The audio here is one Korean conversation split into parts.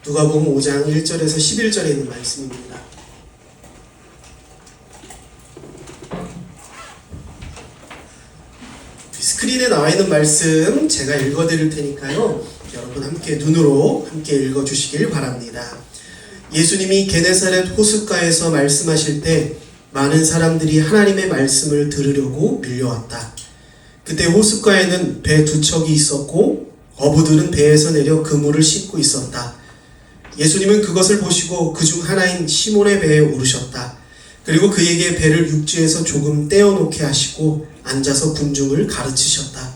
누가복음 5장 1절에서 11절에 있는 말씀입니다. 스크린에 나와 있는 말씀 제가 읽어드릴 테니까요, 여러분 함께 눈으로 함께 읽어주시길 바랍니다. 예수님이 게네사렛 호숫가에서 말씀하실 때 많은 사람들이 하나님의 말씀을 들으려고 밀려왔다. 그때 호숫가에는 배 두 척이 있었고 어부들은 배에서 내려 그물을 씻고 있었다. 예수님은 그것을 보시고 그중 하나인 시몬의 배에 오르셨다. 그리고 그에게 배를 육지에서 조금 떼어놓게 하시고 앉아서 군중을 가르치셨다.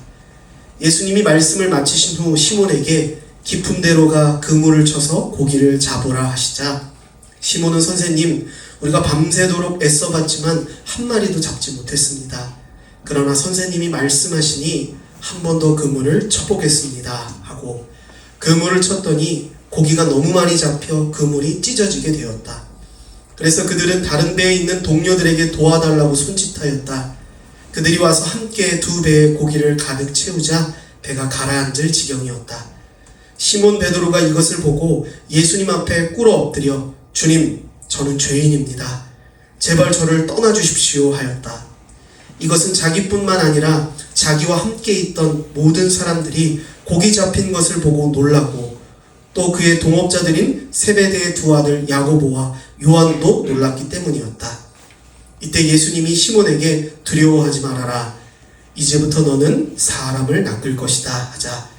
예수님이 말씀을 마치신 후 시몬에게 깊은 데로 가 그물을 쳐서 고기를 잡으라 하시자 시몬은 선생님, 우리가 밤새도록 애써봤지만 한 마리도 잡지 못했습니다. 그러나 선생님이 말씀하시니 한 번 더 그물을 쳐보겠습니다 하고 그물을 쳤더니 고기가 너무 많이 잡혀 그물이 찢어지게 되었다. 그래서 그들은 다른 배에 있는 동료들에게 도와달라고 손짓하였다. 그들이 와서 함께 두 배의 고기를 가득 채우자 배가 가라앉을 지경이었다. 시몬 베드로가 이것을 보고 예수님 앞에 꿇어 엎드려 주님, 저는 죄인입니다. 제발 저를 떠나주십시오 하였다. 이것은 자기뿐만 아니라 자기와 함께 있던 모든 사람들이 고기 잡힌 것을 보고 놀라고 또 그의 동업자들인 세베대의 두 아들 야고보와 요한도 놀랐기 때문이었다. 이때 예수님이 시몬에게 두려워하지 말아라. 이제부터 너는 사람을 낚을 것이다 하자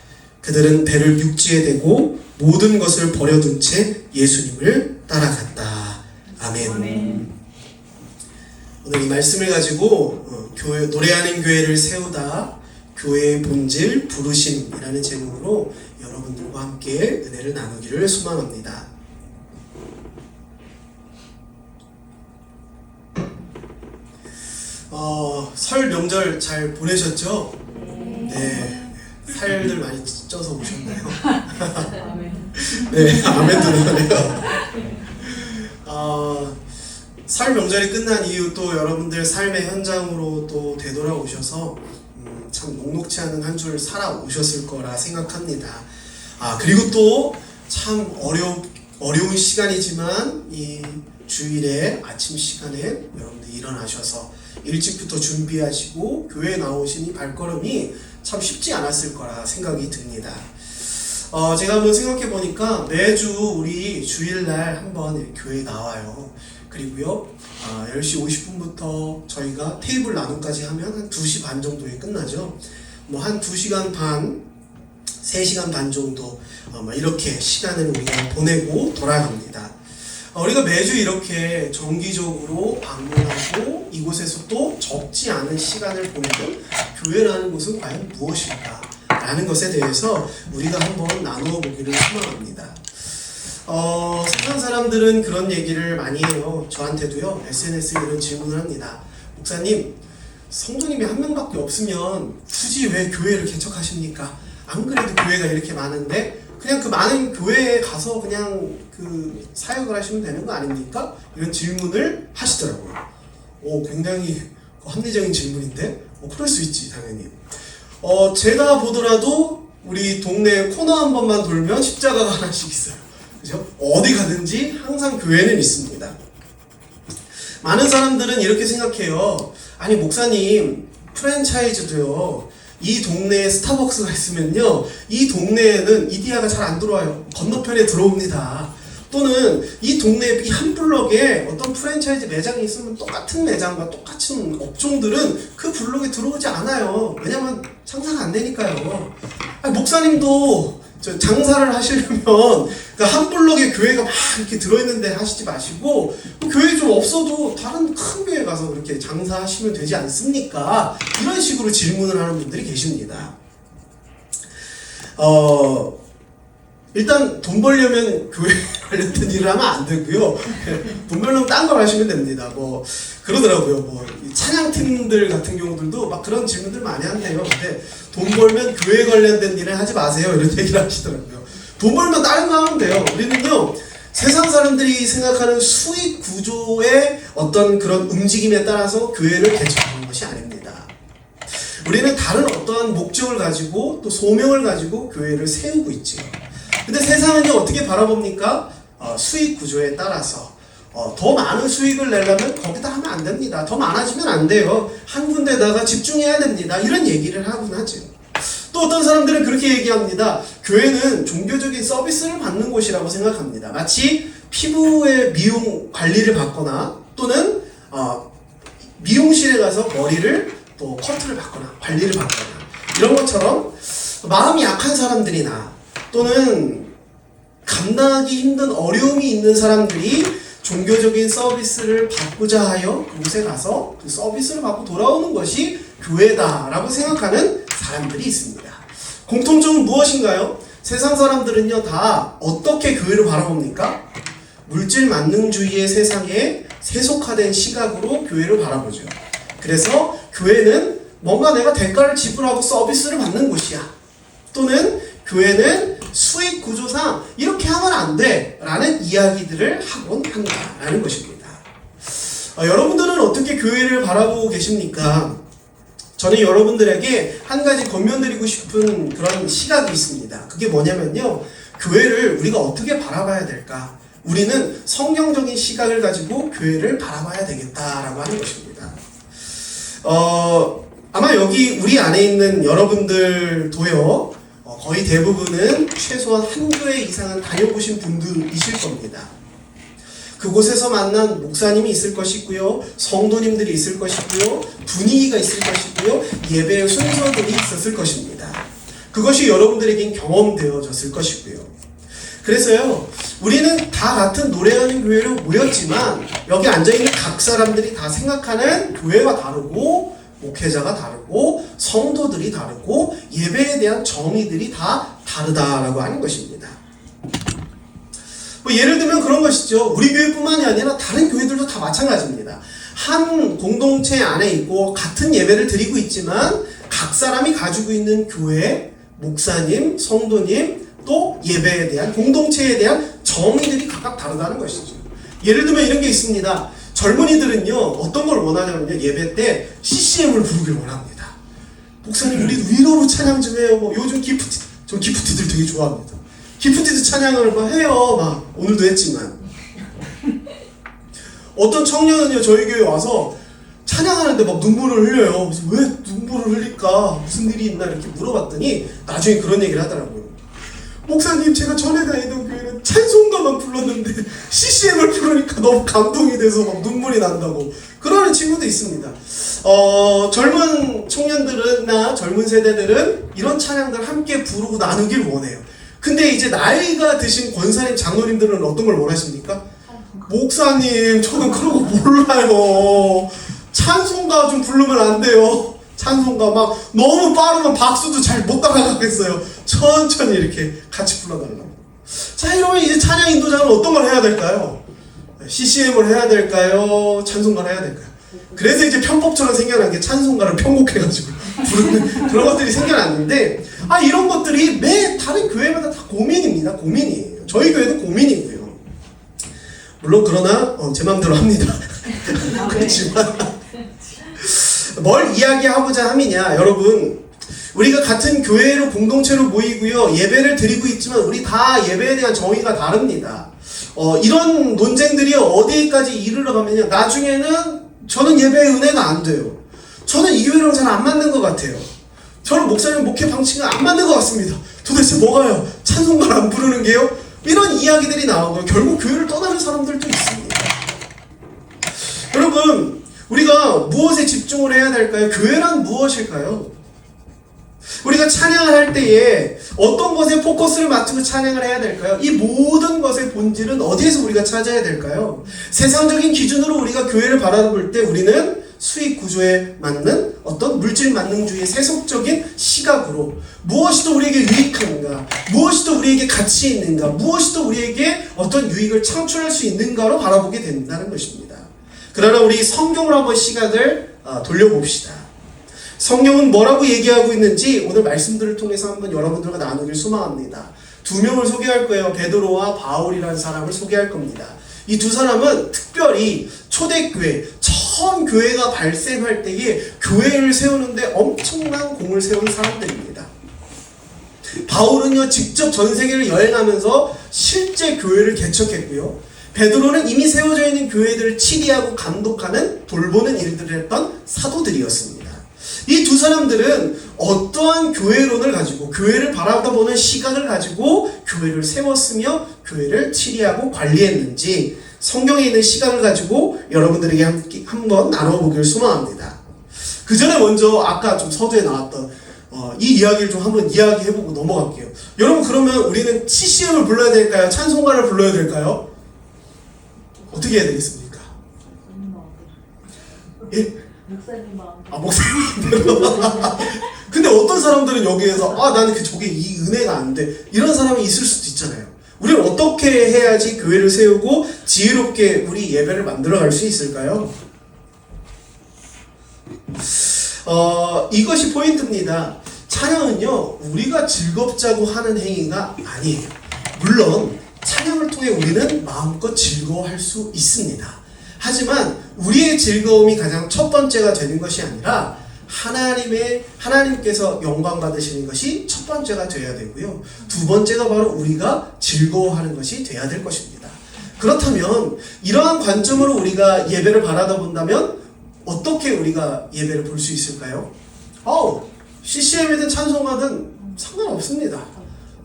그들은 배를 육지에 대고 모든 것을 버려둔 채 예수님을 따라갔다. 아멘. 아멘. 오늘 이 말씀을 가지고 교회, 노래하는 교회를 세우다 교회의 본질 부르심이라는 제목으로 여러분들과 함께 은혜를 나누기를 소망합니다. 설 명절 잘 보내셨죠? 네. 살들 많이 쪄서 오셨나요? 네, 아멘도 나네요. 설 명절이 끝난 이후 또 여러분들 삶의 현장으로 또 되돌아오셔서 참 녹록치 않은 한 줄 살아오셨을 거라 생각합니다. 그리고 또 참 어려운 시간이지만 이 주일에 아침 시간에 여러분들 일어나셔서 일찍부터 준비하시고 교회에 나오신 이 발걸음이 참 쉽지 않았을 거라 생각이 듭니다. 제가 한번 생각해 보니까 매주 우리 주일날 한번 교회에 나와요. 그리고요, 10시 50분부터 저희가 테이블 나눔까지 하면 한 2시 반 정도에 끝나죠. 한 2시간 반, 3시간 반 정도 이렇게 시간을 우리가 보내고 돌아갑니다. 우리가 매주 이렇게 정기적으로 방문하고 이곳에서 또 적지 않은 시간을 보내는 교회라는 것은 과연 무엇일까? 라는 것에 대해서 우리가 한번 나누어 보기를 소망합니다. 세상 사람들은 그런 얘기를 많이 해요. 저한테도요, SNS에 이런 질문을 합니다. 목사님, 성도님이 한 명밖에 없으면 굳이 왜 교회를 개척하십니까? 안 그래도 교회가 이렇게 많은데 그냥 그 많은 교회에 가서 그냥 그 사역을 하시면 되는 거 아닙니까? 이런 질문을 하시더라고요. 굉장히 합리적인 질문인데 그럴 수 있지 당연히. 제가 보더라도 우리 동네 코너 한 번만 돌면 십자가가 하나씩 있어요. 그죠? 어디 가든지 항상 교회는 있습니다. 많은 사람들은 이렇게 생각해요. 아니 목사님, 프랜차이즈도요, 이 동네에 스타벅스가 있으면요, 이 동네에는 이디야가 잘 안 들어와요. 건너편에 들어옵니다. 또는 이 동네 이 한 블럭에 어떤 프랜차이즈 매장이 있으면 똑같은 매장과 똑같은 업종들은 그 블럭에 들어오지 않아요. 왜냐면 장사가 안 되니까요. 목사님도 장사를 하시려면 그 한 블럭에 교회가 막 이렇게 들어있는데 하시지 마시고 교회 좀 없어도 다른 큰 교회 가서 그렇게 장사하시면 되지 않습니까? 이런 식으로 질문을 하는 분들이 계십니다. 일단 돈 벌려면 교회 관련된 일을 하면 안 되고요. 돈 벌려면 딴 걸 하시면 됩니다. 그러더라고요. 찬양팀들 같은 경우들도 막 그런 질문들 많이 한대요. 근데 돈 벌면 교회 관련된 일을 하지 마세요. 이런 얘기를 하시더라고요. 돈 벌면 다른 거 하면 돼요. 우리는요, 세상 사람들이 생각하는 수익 구조의 어떤 그런 움직임에 따라서 교회를 개척하는 것이 아닙니다. 우리는 다른 어떠한 목적을 가지고 또 소명을 가지고 교회를 세우고 있지요. 근데 세상은요 어떻게 바라봅니까? 수익 구조에 따라서 더 많은 수익을 내려면 거기다 하면 안 됩니다. 더 많아지면 안 돼요. 한 군데다가 집중해야 됩니다. 이런 얘기를 하곤 하죠. 또 어떤 사람들은 그렇게 얘기합니다. 교회는 종교적인 서비스를 받는 곳이라고 생각합니다. 마치 피부의 미용 관리를 받거나 또는 미용실에 가서 머리를 또 커트를 받거나 관리를 받거나 이런 것처럼 마음이 약한 사람들이나 또는 감당하기 힘든 어려움이 있는 사람들이 종교적인 서비스를 받고자 하여 그곳에 가서 그 서비스를 받고 돌아오는 것이 교회다라고 생각하는 사람들이 있습니다. 공통점은 무엇인가요? 세상 사람들은요 다 어떻게 교회를 바라봅니까? 물질 만능주의의 세상에 세속화된 시각으로 교회를 바라보죠. 그래서 교회는 뭔가 내가 대가를 지불하고 서비스를 받는 곳이야. 또는 교회는 수익 구조상 이렇게 하면 안 돼 라는 이야기들을 하곤 한다라는 것입니다. 여러분들은 어떻게 교회를 바라보고 계십니까? 저는 여러분들에게 한 가지 권면드리고 싶은 그런 시각이 있습니다. 그게 뭐냐면요, 교회를 우리가 어떻게 바라봐야 될까? 우리는 성경적인 시각을 가지고 교회를 바라봐야 되겠다라고 하는 것입니다. 아마 여기 우리 안에 있는 여러분들도요, 거의 대부분은 최소한 한 교회 이상은 다녀보신 분들이실 겁니다. 그곳에서 만난 목사님이 있을 것이고요, 성도님들이 있을 것이고요, 분위기가 있을 것이고요, 예배의 순서들이 있었을 것입니다. 그것이 여러분들에겐 경험되어졌을 것이고요. 그래서요, 우리는 다 같은 노래하는 교회로 모였지만 여기 앉아있는 각 사람들이 다 생각하는 교회가 다르고 목회자가 다르고 성도들이 다르고 예배에 대한 정의들이 다 다르다라고 하는 것입니다. 예를 들면 그런 것이죠. 우리 교회뿐만이 아니라 다른 교회들도 다 마찬가지입니다. 한 공동체 안에 있고 같은 예배를 드리고 있지만 각 사람이 가지고 있는 교회, 목사님, 성도님, 또 예배에 대한, 공동체에 대한 정의들이 각각 다르다는 것이죠. 예를 들면 이런 게 있습니다. 젊은이들은요 어떤 걸 원하냐면요, 예배 때 CCM을 부르길 원합니다. 목사님 우리 위로로 찬양 좀 해요. 요즘 기프티, 저 기프티들 되게 좋아합니다. 기프티드 찬양을 해요. 막 오늘도 했지만 어떤 청년은요 저희 교회 와서 찬양하는데 막 눈물을 흘려요. 왜 눈물을 흘릴까? 무슨 일이 있나 이렇게 물어봤더니 나중에 그런 얘기를 하더라고요. 목사님 제가 전에 다니던 교회는 찬송가만 불렀는데 CCM을 부르니까 너무 감동이 돼서 막 눈물이 난다고 그러는 친구도 있습니다. 젊은 청년들이나 젊은 세대들은 이런 찬양들 함께 부르고 나누길 원해요. 근데 이제 나이가 드신 권사님, 장로님들은 어떤 걸 원하십니까? 목사님 저는 그런 거 몰라요. 찬송가 좀 부르면 안 돼요. 찬송가 막 너무 빠르면 박수도 잘 못 따라가겠어요. 천천히 이렇게 같이 불러달라고. 자, 이러면 이제 찬양 인도자는 어떤 걸 해야 될까요? CCM을 해야 될까요? 찬송가를 해야 될까요? 그래서 이제 편법처럼 생겨난 게 찬송가를 편곡해가지고 부르는 그런 것들이 생겨났는데, 이런 것들이 매 다른 교회마다 다 고민입니다. 고민이에요. 저희 교회도 고민이고요. 물론 그러나 제 마음대로 합니다. 그렇지만 뭘 이야기하고자 함이냐, 여러분, 우리가 같은 교회로 공동체로 모이고요, 예배를 드리고 있지만 우리 다 예배에 대한 정의가 다릅니다. 이런 논쟁들이 어디까지 이르러 가면요, 나중에는 저는 예배의 은혜가 안 돼요. 저는 이 교회랑 잘 안 맞는 것 같아요. 저는 목사님 목회 방식은 안 맞는 것 같습니다. 도대체 뭐가요? 찬송가를 안 부르는 게요? 이런 이야기들이 나오고 결국 교회를 떠나는 사람들도 있습니다. 여러분, 우리가 무엇에 집중을 해야 될까요? 교회란 무엇일까요? 우리가 찬양을 할 때에 어떤 것에 포커스를 맞추고 찬양을 해야 될까요? 이 모든 것의 본질은 어디에서 우리가 찾아야 될까요? 세상적인 기준으로 우리가 교회를 바라볼 때 우리는 수익 구조에 맞는 어떤 물질 만능주의의 세속적인 시각으로 무엇이 더 우리에게 유익한가, 무엇이 더 우리에게 가치 있는가, 무엇이 더 우리에게 어떤 유익을 창출할 수 있는가로 바라보게 된다는 것입니다. 그러나 우리 성경을 한번 시각을 돌려봅시다. 성경은 뭐라고 얘기하고 있는지 오늘 말씀들을 통해서 한번 여러분들과 나누길 소망합니다. 두 명을 소개할 거예요. 베드로와 바울이라는 사람을 소개할 겁니다. 이 두 사람은 특별히 초대교회, 처음 교회가 발생할 때에 교회를 세우는데 엄청난 공을 세운 사람들입니다. 바울은요 직접 전 세계를 여행하면서 실제 교회를 개척했고요. 베드로는 이미 세워져 있는 교회들을 치리하고 감독하는 돌보는 일들을 했던 사도들이었습니다. 이 두 사람들은 어떠한 교회론을 가지고 교회를 바라보는 시각을 가지고 교회를 세웠으며 교회를 치리하고 관리했는지 성경에 있는 시각을 가지고 여러분들에게 한번 나눠보기를 소망합니다. 그 전에 먼저 아까 좀 서두에 나왔던 이 이야기를 좀 한번 이야기해보고 넘어갈게요. 여러분 그러면 우리는 CCM을 불러야 될까요? 찬송가를 불러야 될까요? 어떻게 해야 되겠습니까? 예? 목사님 마음. 목사님대로. 근데 어떤 사람들은 여기에서 나는 저게 이 은혜가 안 돼. 이런 사람이 있을 수도 있잖아요. 우리는 어떻게 해야지 교회를 세우고 지혜롭게 우리 예배를 만들어갈 수 있을까요? 이것이 포인트입니다. 찬양은요, 우리가 즐겁자고 하는 행위가 아니에요. 물론 찬양을 통해 우리는 마음껏 즐거워할 수 있습니다. 하지만 우리의 즐거움이 가장 첫 번째가 되는 것이 아니라 하나님께서 영광 받으시는 것이 첫 번째가 되어야 되고요. 두 번째가 바로 우리가 즐거워하는 것이 되어야 될 것입니다. 그렇다면 이러한 관점으로 우리가 예배를 바라다 본다면 어떻게 우리가 예배를 볼 수 있을까요? CCM이든 찬송가든 상관없습니다.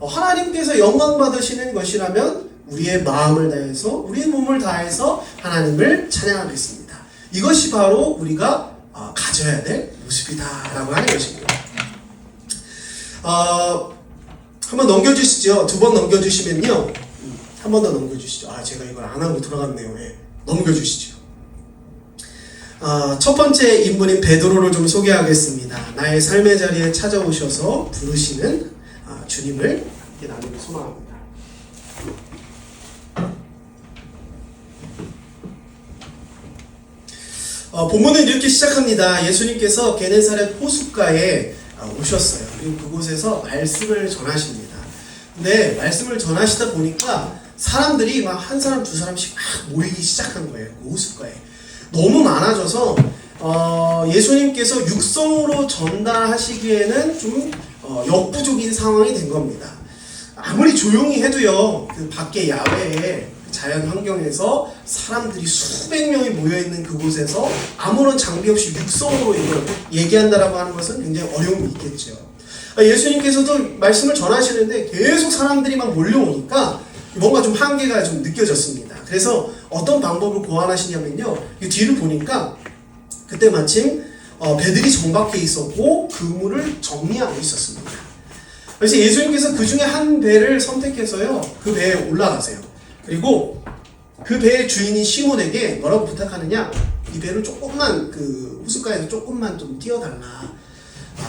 하나님께서 영광 받으시는 것이라면 우리의 마음을 다해서 우리의 몸을 다해서 하나님을 찬양하겠습니다. 이것이 바로 우리가 가져야 될 모습이다라고 하는 것입니다. 한번 넘겨주시죠. 두 번 넘겨주시면요. 한 번 더 넘겨주시죠. 제가 이걸 안 하고 돌아갔네요. 넘겨주시죠. 첫 번째 인물인 베드로를 좀 소개하겠습니다. 나의 삶의 자리에 찾아오셔서 부르시는 주님을 나누기 소망합니다. 본문은 이렇게 시작합니다. 예수님께서 게네사렛 호숫가에 오셨어요. 그리고 그곳에서 말씀을 전하십니다. 근데 말씀을 전하시다 보니까 사람들이 막 한 사람 두 사람씩 막 모이기 시작한 거예요. 그 호숫가에. 너무 많아져서 예수님께서 육성으로 전달하시기에는 좀 역부족인 상황이 된 겁니다. 아무리 조용히 해도요, 그 밖에 야외에 자연 환경에서 사람들이 수백 명이 모여있는 그곳에서 아무런 장비 없이 육성으로 이걸 얘기한다라고 하는 것은 굉장히 어려움이 있겠죠. 예수님께서도 말씀을 전하시는데 계속 사람들이 막 몰려오니까 뭔가 좀 한계가 좀 느껴졌습니다. 그래서 어떤 방법을 고안하시냐면요, 이 뒤를 보니까 그때 마침 배들이 정박해 있었고 그물을 정리하고 있었습니다. 그래서 예수님께서 그 중에 한 배를 선택해서요, 그 배에 올라가세요. 그리고 그 배의 주인인 시몬에게 뭐라고 부탁하느냐, 이 배를 조금만 그 호숫가에서 조금만 좀 띄워달라.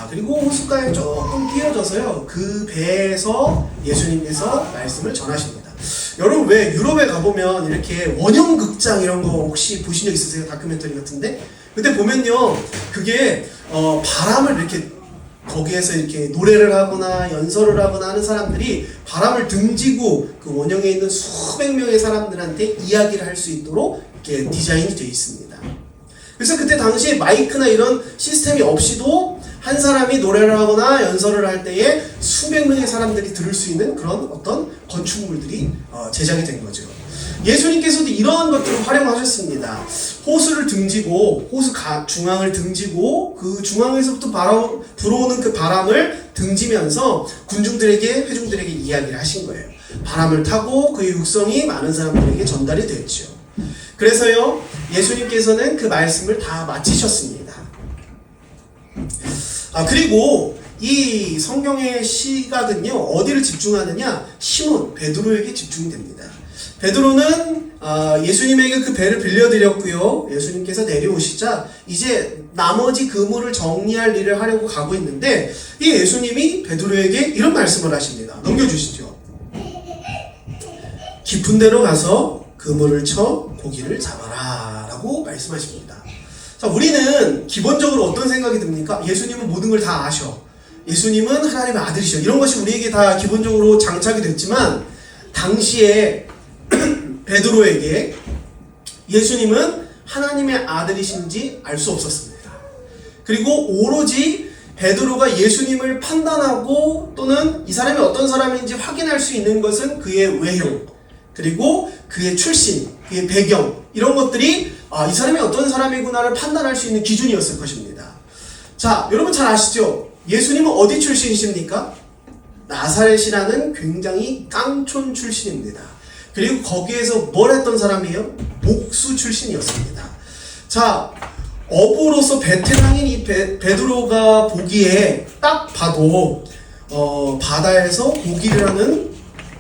그리고 호숫가에 조금 띄워져서요, 그 배에서 예수님께서 말씀을 전하십니다. 여러분 왜 유럽에 가보면 이렇게 원형극장 이런 거 혹시 보신 적 있으세요? 다큐멘터리 같은데? 그때 보면요, 그게 바람을 이렇게 거기에서 이렇게 노래를 하거나 연설을 하거나 하는 사람들이 바람을 등지고 그 원형에 있는 수백 명의 사람들한테 이야기를 할 수 있도록 이렇게 디자인이 되어 있습니다. 그래서 그때 당시에 마이크나 이런 시스템이 없이도 한 사람이 노래를 하거나 연설을 할 때에 수백 명의 사람들이 들을 수 있는 그런 어떤 건축물들이 제작이 된 거죠. 예수님께서도 이러한 것들을 활용하셨습니다. 호수를 등지고 호수 중앙을 등지고 그 중앙에서부터 불어오는 그 바람을 등지면서 군중들에게 회중들에게 이야기를 하신 거예요. 바람을 타고 그의 육성이 많은 사람들에게 전달이 됐죠. 그래서요, 예수님께서는 그 말씀을 다 마치셨습니다. 그리고 이 성경의 시각은요, 어디를 집중하느냐? 시몬 베드로에게 집중이 됩니다. 베드로는 예수님에게 그 배를 빌려드렸고요. 예수님께서 내려오시자 이제 나머지 그물을 정리할 일을 하려고 가고 있는데, 이 예수님이 베드로에게 이런 말씀을 하십니다. 넘겨주시죠. 깊은 데로 가서 그물을 쳐 고기를 잡아라 라고 말씀하십니다. 자, 우리는 기본적으로 어떤 생각이 듭니까? 예수님은 모든 걸 다 아셔. 예수님은 하나님의 아들이셔. 이런 것이 우리에게 다 기본적으로 장착이 됐지만, 당시에 베드로에게 예수님은 하나님의 아들이신지 알 수 없었습니다. 그리고 오로지 베드로가 예수님을 판단하고 또는 이 사람이 어떤 사람인지 확인할 수 있는 것은 그의 외형, 그리고 그의 출신, 그의 배경, 이런 것들이 이 사람이 어떤 사람이구나를 판단할 수 있는 기준이었을 것입니다. 자, 여러분 잘 아시죠? 예수님은 어디 출신이십니까? 나사렛이라는 굉장히 깡촌 출신입니다. 그리고 거기에서 뭘 했던 사람이에요? 목수 출신이었습니다. 자, 어부로서 베테랑인 이 베드로가 보기에 딱 봐도 바다에서 고기를 하는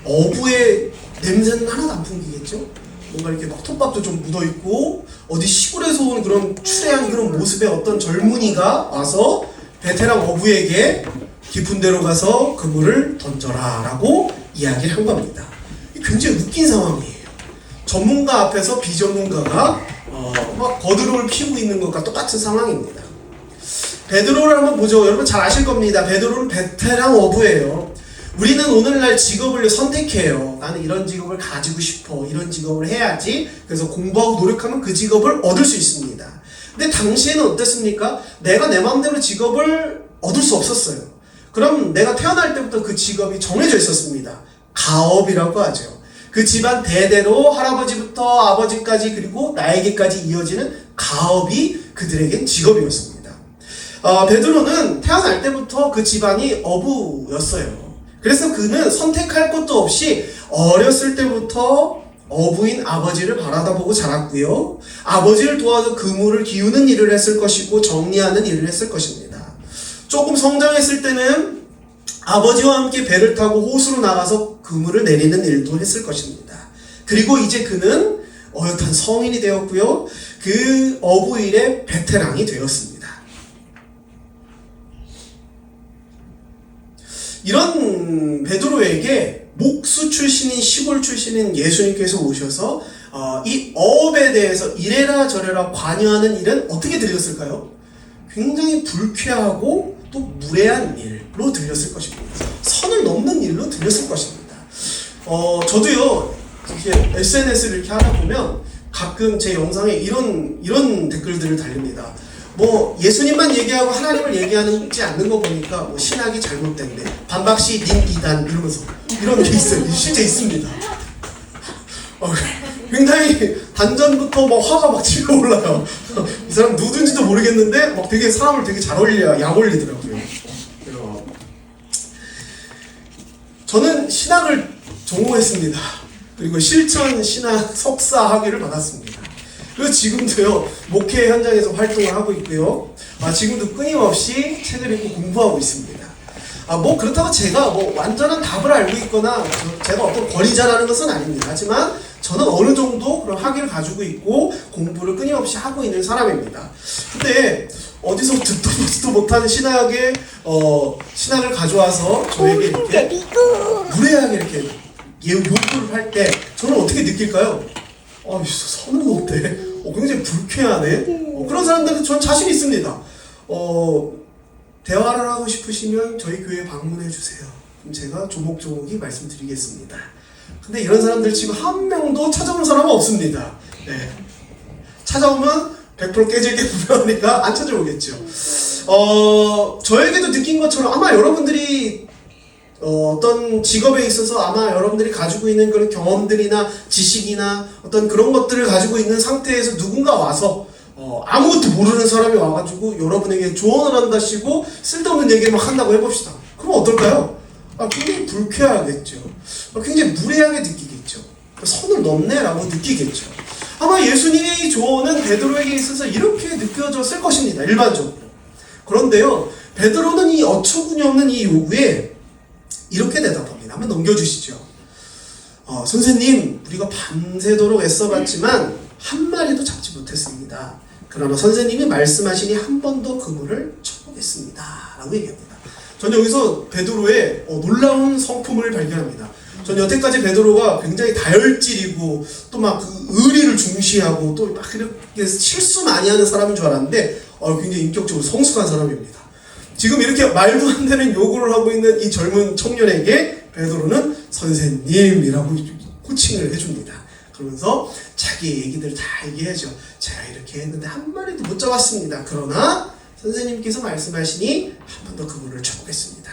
어부의 냄새는 하나도 안 풍기겠죠? 뭔가 이렇게 막 톱밥도 좀 묻어있고 어디 시골에서 온 그런 추레한 그런 모습의 어떤 젊은이가 와서 베테랑 어부에게 깊은 데로 가서 그물을 던져라 라고 이야기를 한 겁니다. 굉장히 웃긴 상황이에요. 전문가 앞에서 비전문가가 막 거드름을 피우고 있는 것과 똑같은 상황입니다. 베드로를 한번 보죠. 여러분 잘 아실 겁니다. 베드로는 베테랑 어부예요. 우리는 오늘날 직업을 선택해요. 나는 이런 직업을 가지고 싶어. 이런 직업을 해야지. 그래서 공부하고 노력하면 그 직업을 얻을 수 있습니다. 근데 당시에는 어땠습니까? 내가 내 마음대로 직업을 얻을 수 없었어요. 그럼 내가 태어날 때부터 그 직업이 정해져 있었습니다. 가업이라고 하죠. 그 집안 대대로 할아버지부터 아버지까지 그리고 나에게까지 이어지는 가업이 그들에겐 직업이었습니다. 베드로는 태어날 때부터 그 집안이 어부였어요. 그래서 그는 선택할 것도 없이 어렸을 때부터 어부인 아버지를 바라다보고 자랐고요. 아버지를 도와서 그물을 기우는 일을 했을 것이고 정리하는 일을 했을 것입니다. 조금 성장했을 때는 아버지와 함께 배를 타고 호수로 나가서 그물을 내리는 일도 했을 것입니다. 그리고 이제 그는 어엿한 성인이 되었고요. 그 어부일의 베테랑이 되었습니다. 이런 베드로에게 목수 출신인 시골 출신인 예수님께서 오셔서 이 어업에 대해서 이래라 저래라 관여하는 일은 어떻게 들렸을까요? 굉장히 불쾌하고 또 무례한 일로 들렸을 것입니다. 선을 넘는 일로 들렸을 것입니다. 저도요, 이렇게 SNS를 이렇게 하다 보면 가끔 제 영상에 이런 댓글들을 달립니다. 뭐 예수님만 얘기하고 하나님을 얘기하지 않는 거 보니까 뭐 신학이 잘못된데 반박시 님 이단 이러면서 이런 게 있어요. 실제 있습니다. 굉장히 단전부터 막 화가 막 치고 올라요. 이 사람 누군지도 모르겠는데 막 되게 사람을 되게 잘 약 올리더라고요. 저는 신학을 전공했습니다. 그리고 실천 신학 석사 학위를 받았습니다. 그리고 지금도요, 목회 현장에서 활동을 하고 있고요. 지금도 끊임없이 책을 읽고 공부하고 있습니다. 뭐 그렇다고 제가 뭐 완전한 답을 알고 있거나 제가 어떤 권위자라는 것은 아닙니다. 하지만 저는 어느 정도 그런 학위를 가지고 있고 공부를 끊임없이 하고 있는 사람입니다. 근데 어디서 듣도 보지도 못하는 신학을 가져와서 저에게 이렇게 무례하게 이렇게 요구를 할 때 저는 어떻게 느낄까요? 선은 못해. 굉장히 불쾌하네. 그런 사람들은 전 자신 있습니다. 대화를 하고 싶으시면 저희 교회에 방문해 주세요. 그럼 제가 조목조목이 말씀드리겠습니다. 근데 이런 사람들 지금 한 명도 찾아온 사람은 없습니다. 네. 찾아오면 100% 깨질 게 분명하니까 안 찾아오겠죠. 저에게도 느낀 것처럼 아마 여러분들이 어떤 직업에 있어서 아마 여러분들이 가지고 있는 그런 경험들이나 지식이나 어떤 그런 것들을 가지고 있는 상태에서 누군가 와서 아무것도 모르는 사람이 와가지고 여러분에게 조언을 한다시고 쓸데없는 얘기를 막 한다고 해봅시다. 그럼 어떨까요? 굉장히 불쾌하겠죠. 굉장히 무례하게 느끼겠죠. 선을 넘네라고 느끼겠죠. 아마 예수님의 이 조언은 베드로에게 있어서 이렇게 느껴졌을 것입니다. 일반적으로. 그런데요, 베드로는 이 어처구니 없는 이 요구에 이렇게 대답합니다. 한번 넘겨주시죠. 선생님, 우리가 밤새도록 애써봤지만 한 마리도 잡지 못했습니다. 그러나 선생님이 말씀하시니 한 번 더 그물을 쳐보겠습니다. 라고 얘기합니다. 저는 여기서 베드로의 놀라운 성품을 발견합니다. 저는 여태까지 베드로가 굉장히 다혈질이고 또 막 그 의리를 중시하고 또 막 이렇게 실수 많이 하는 사람인 줄 알았는데 굉장히 인격적으로 성숙한 사람입니다. 지금 이렇게 말도 안 되는 요구를 하고 있는 이 젊은 청년에게 베드로는 선생님이라고 호칭을 해줍니다. 그러면서 자기 얘기들 다 얘기하죠. 제가 이렇게 했는데 한 마리도 못 잡았습니다. 그러나 선생님께서 말씀하시니 한 번 더 그물을 쳐보겠습니다.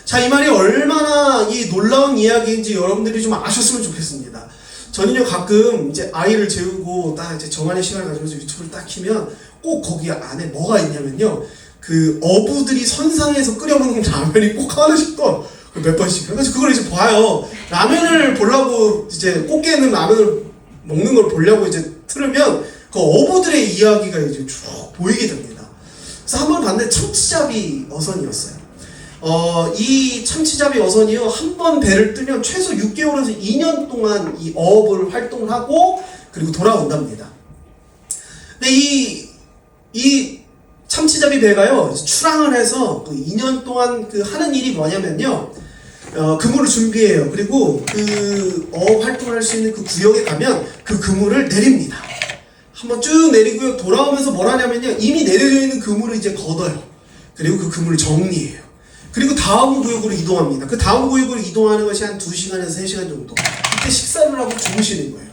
자, 이 말이 얼마나 이 놀라운 이야기인지 여러분들이 좀 아셨으면 좋겠습니다. 저는요, 가끔 이제 아이를 재우고 딱 이제 저만의 시간을 가지면서 유튜브를 딱 키면 꼭 거기 안에 뭐가 있냐면요, 그 어부들이 선상에서 끓여 먹는 라면이 꼭 하나씩 떠. 몇 번씩. 그래서 그걸 이제 봐요. 라면을 보려고 이제 꽃게 있는 라면을 먹는 걸 보려고 이제 틀으면 그 어부들의 이야기가 이제 쭉 보이게 됩니다. 그래서 한 번 봤는데 참치잡이 어선이었어요. 이 참치잡이 어선이요, 한 번 배를 뜨면 최소 6개월에서 2년 동안 이 어업을 활동을 하고 그리고 돌아온답니다. 근데 이 참치잡이 배가요, 출항을 해서 그 2년 동안 그 하는 일이 뭐냐면요, 그물을 준비해요. 그리고 그 어업 활동을 할 수 있는 그 구역에 가면 그 그물을 내립니다. 한번 쭉 내리고요, 돌아오면서 뭘 하냐면요, 이미 내려져 있는 그물을 이제 걷어요. 그리고 그 그물을 정리해요. 그리고 다음 구역으로 이동합니다. 그 다음 구역으로 이동하는 것이 한 2시간에서 3시간 정도. 그때 식사를 하고 주무시는 거예요.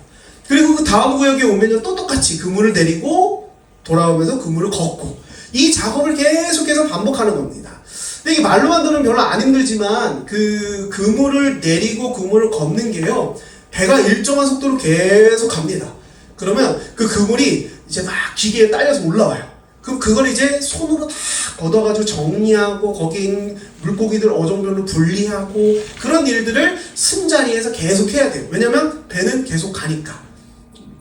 그리고 그 다음 구역에 오면요, 또 똑같이 그물을 내리고 돌아오면서 그물을 걷고, 이 작업을 계속해서 반복하는 겁니다. 근데 이게 말로만 들으면 별로 안 힘들지만 그 그물을 내리고 그물을 걷는 게요, 배가 일정한 속도로 계속 갑니다. 그러면 그 그물이 이제 막 기계에 딸려서 올라와요. 그럼 그걸 이제 손으로 다 걷어가지고 정리하고 거기 있는 물고기들 어종별로 분리하고 그런 일들을 순자리에서 계속 해야 돼요. 왜냐면 배는 계속 가니까.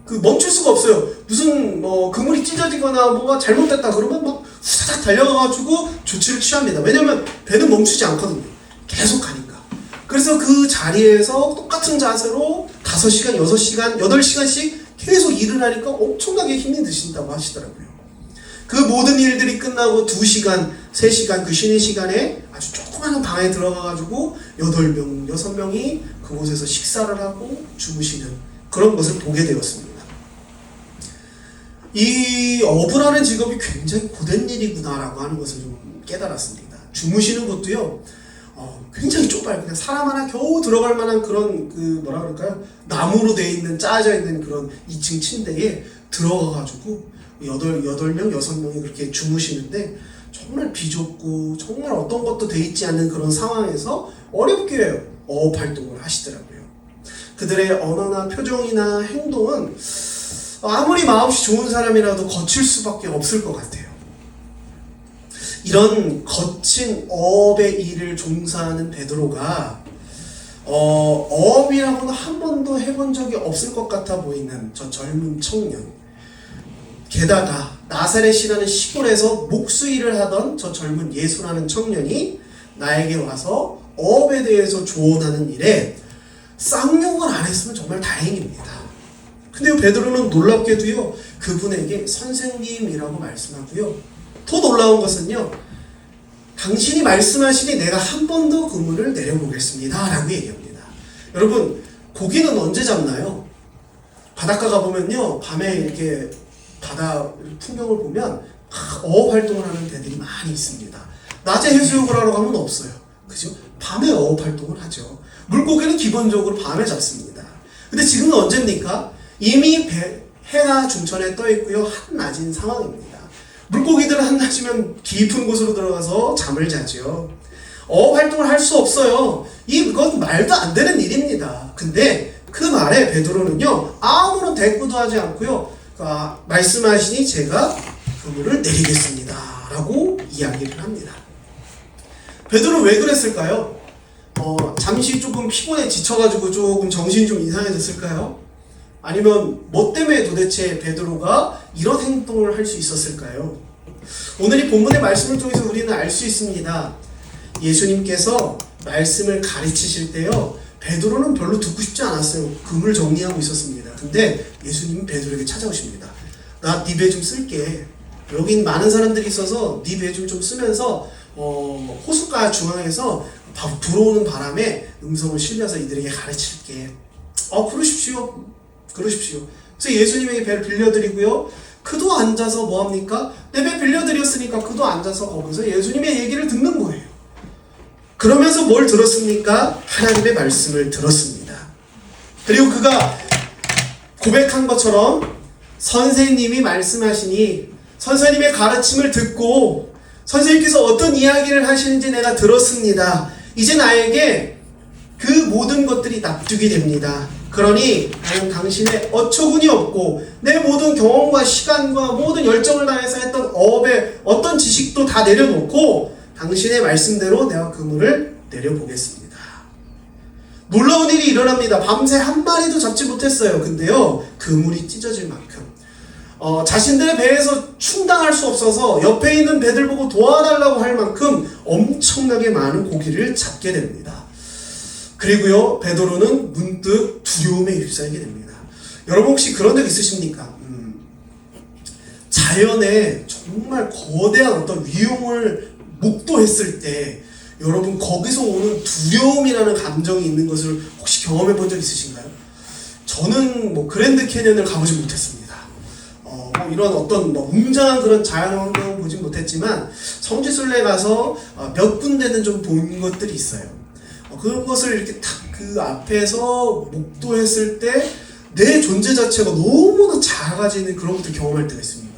그 멈출 수가 없어요. 무슨 그물이 찢어지거나 뭐가 잘못됐다 그러면 막 후다닥 달려가가지고 조치를 취합니다. 왜냐면 배는 멈추지 않거든요. 계속 가니까. 그래서 그 자리에서 똑같은 자세로 5시간, 6시간, 8시간씩 계속 일을 하니까 엄청나게 힘이 드신다고 하시더라고요. 그 모든 일들이 끝나고 2시간, 3시간 그 쉬는 시간에 아주 조그마한 방에 들어가가지고 8명, 6명이 그곳에서 식사를 하고 주무시는 그런 것을 보게 되었습니다. 이 어부라는 직업이 굉장히 고된 일이구나라고 하는 것을 좀 깨달았습니다. 주무시는 것도요, 굉장히 좁아요. 그냥 사람 하나 겨우 들어갈 만한 그런 뭐라 그럴까요? 나무로 되어 있는, 짜져 있는 그런 2층 침대에 들어가가지고 8명, 6명이 그렇게 주무시는데 정말 비좁고 정말 어떤 것도 돼 있지 않는 그런 상황에서 어렵게 어업 활동을 하시더라고요. 그들의 언어나 표정이나 행동은 아무리 마음씨 좋은 사람이라도 거칠 수밖에 없을 것 같아요. 이런 거친 어업의 일을 종사하는 베드로가 어업이라고는 한 번도 해본 적이 없을 것 같아 보이는 저 젊은 청년, 게다가 나사렛이라는 시골에서 목수일을 하던 저 젊은 예수라는 청년이 나에게 와서 어업에 대해서 조언하는 일에 쌍욕을 안 했으면 정말 다행입니다. 근데 베드로는 놀랍게도요, 그분에게 선생님이라고 말씀하고요, 더 놀라운 것은요, 당신이 말씀하시니 내가 한 번 더 그물을 내려보겠습니다 라고 얘기합니다. 여러분, 고기는 언제 잡나요? 바닷가 가보면요, 밤에 이렇게 바다 풍경을 보면 어업 활동을 하는 데들이 많이 있습니다. 낮에 해수욕을 하러 가면 없어요. 그죠? 밤에 어업 활동을 하죠. 물고기는 기본적으로 밤에 잡습니다. 근데 지금은 언제입니까? 이미 해가 중천에 떠 있고요, 한낮인 상황입니다. 물고기들은 한낮이면 깊은 곳으로 들어가서 잠을 자죠. 어업 활동을 할 수 없어요. 이건 말도 안 되는 일입니다. 근데 그 말에 베드로는요, 아무런 대꾸도 하지 않고요, 말씀하시니 제가 그물을 내리겠습니다 라고 이야기를 합니다. 베드로 왜 그랬을까요? 잠시 조금 피곤해 지쳐가지고 조금 정신이 좀 이상해졌을까요? 아니면 뭐 때문에 도대체 베드로가 이런 행동을 할 수 있었을까요? 오늘 이 본문의 말씀을 통해서 우리는 알 수 있습니다. 예수님께서 말씀을 가르치실 때요, 베드로는 별로 듣고 싶지 않았어요. 그물 정리하고 있었습니다. 근데 예수님은 베드로에게 찾아오십니다. 나 네 배 좀 쓸게. 여긴 많은 사람들이 있어서 네 배 좀 쓰면서 호숫가 중앙에서 불어오는 바람에 음성을 실려서 이들에게 가르칠게. 그러십시오. 그래서 예수님에게 배를 빌려드리고요, 그도 앉아서 뭐합니까? 내 배 빌려드렸으니까 그도 앉아서 거기서 예수님의 얘기를 듣는 거예요. 그러면서 뭘 들었습니까? 하나님의 말씀을 들었습니다. 그리고 그가 고백한 것처럼 선생님이 말씀하시니 선생님의 가르침을 듣고 선생님께서 어떤 이야기를 하시는지 내가 들었습니다. 이제 나에게 그 모든 것들이 납득이 됩니다. 그러니 나는 당신의 어처구니 없고 내 모든 경험과 시간과 모든 열정을 다해서 했던 어업의 어떤 지식도 다 내려놓고 당신의 말씀대로 내가 그물을 내려보겠습니다. 놀라운 일이 일어납니다. 밤새 한 마리도 잡지 못했어요. 근데요, 그물이 찢어질 만큼 자신들의 배에서 충당할 수 없어서 옆에 있는 배들 보고 도와달라고 할 만큼 엄청나게 많은 고기를 잡게 됩니다. 그리고요, 베드로는 문득 두려움에 휩싸이게 됩니다. 여러분 혹시 그런 적 있으십니까? 자연에 정말 거대한 어떤 위험을 목도했을 때 여러분 거기서 오는 두려움이라는 감정이 있는 것을 혹시 경험해 본 적 있으신가요? 저는 그랜드 캐년을 가보지 못했습니다. 이런 어떤 웅장한 그런 자연환경을 보진 못했지만 성지순례 가서 몇 군데는 좀 본 것들이 있어요. 그것을 이렇게 딱 그 앞에서 목도했을 때 내 존재 자체가 너무나 작아지는 그런 것들 경험할 때가 있습니다.